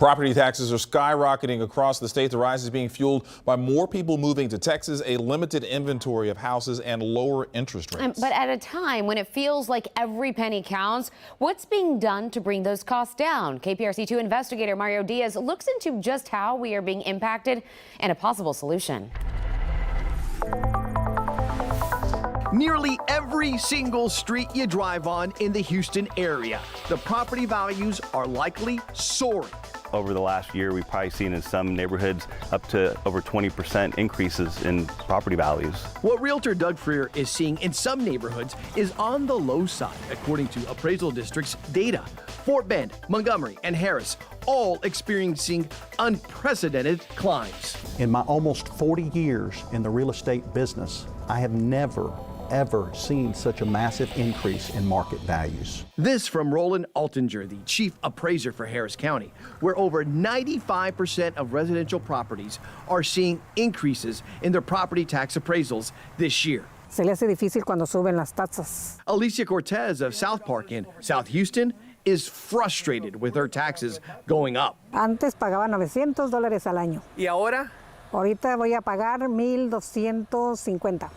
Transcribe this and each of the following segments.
Property taxes are skyrocketing across the state. The rise is being fueled by more people moving to Texas, a limited inventory of houses, and lower interest rates. But at a time when it feels like every penny counts, what's being done to bring those costs down? KPRC2 investigator Mario Diaz looks into just how we are being impacted and a possible solution. Nearly every single street you drive on in the Houston area, the property values are likely soaring. Over the last year, we've probably seen in some neighborhoods up to over 20% increases in property values. What Realtor Doug Freer is seeing in some neighborhoods is on the low side, according to Appraisal District's data. Fort Bend, Montgomery, and Harris all experiencing unprecedented climbs. In my almost 40 years in the real estate business, I have never seen such a massive increase in market values. This from Roland Altinger, the chief appraiser for Harris County, where over 95% of residential properties are seeing increases in their property tax appraisals this year. Se le hace difícil cuando suben las tasas. Alicia Cortez of South Park in South Houston is frustrated with her taxes going up. Antes pagaba $900 al año. ¿Y ahora? Ahorita voy a pagar $1,250.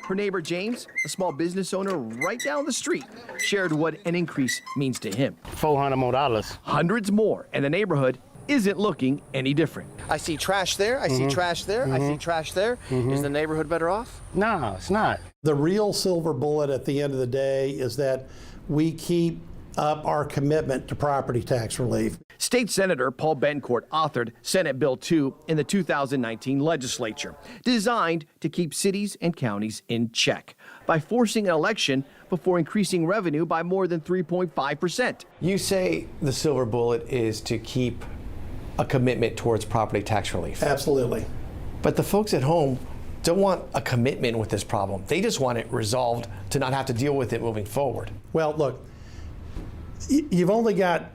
Her neighbor James, a small business owner right down the street, shared what an increase means to him. $400 more. Hundreds more, and the neighborhood isn't looking any different. I see trash there, I see trash there, I see trash there. Is the neighborhood better off? No, it's not. The real silver bullet at the end of the day is that we keep up our commitment to property tax relief. State Senator Paul Bencourt authored Senate Bill 2 in the 2019 legislature, designed to keep cities and counties in check by forcing an election before increasing revenue by more than 3.5%. You say the silver bullet is to keep a commitment towards property tax relief. Absolutely. But the folks at home don't want a commitment with this problem. They just want it resolved to not have to deal with it moving forward. Well, look, you've only got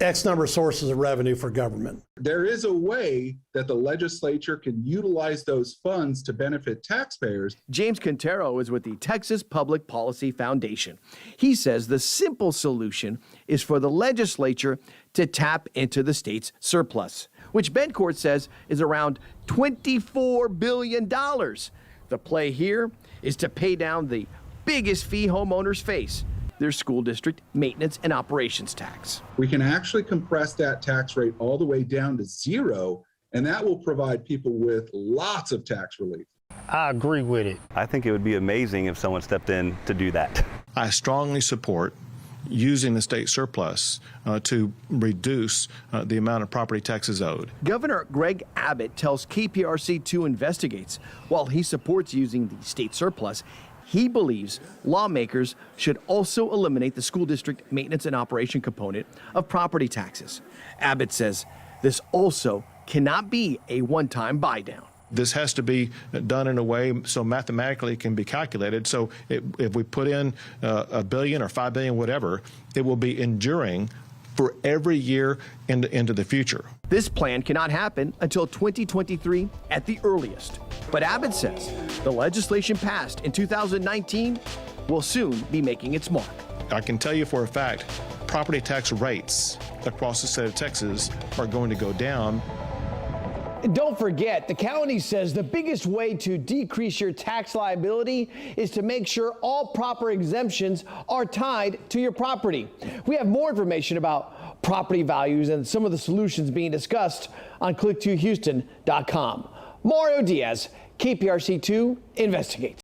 X number of sources of revenue for government. There is a way that the legislature can utilize those funds to benefit taxpayers. James Quintero is with the Texas Public Policy Foundation. He says the simple solution is for the legislature to tap into the state's surplus, which Bencourt says is around $24 billion. The play here is to pay down the biggest fee homeowners face, their school district maintenance and operations tax. We can actually compress that tax rate all the way down to zero, and that will provide people with lots of tax relief. I agree with it. I think it would be amazing if someone stepped in to do that. I strongly support using the state surplus to reduce the amount of property taxes owed. Governor Greg Abbott tells KPRC2 Investigates while he supports using the state surplus, he believes lawmakers should also eliminate the school district maintenance and operation component of property taxes. Abbott says this also cannot be a one-time buy-down. This has to be done in a way so mathematically it can be calculated. So if we put in $1 billion or $5 billion, whatever, it will be enduring for every year into the future. This plan cannot happen until 2023 at the earliest. But Abbott says the legislation passed in 2019 will soon be making its mark. I can tell you for a fact, property tax rates across the state of Texas are going to go down. Don't forget, the county says the biggest way to decrease your tax liability is to make sure all proper exemptions are tied to your property. We have more information about property values and some of the solutions being discussed on click2houston.com. Mario Diaz, KPRC2 Investigates.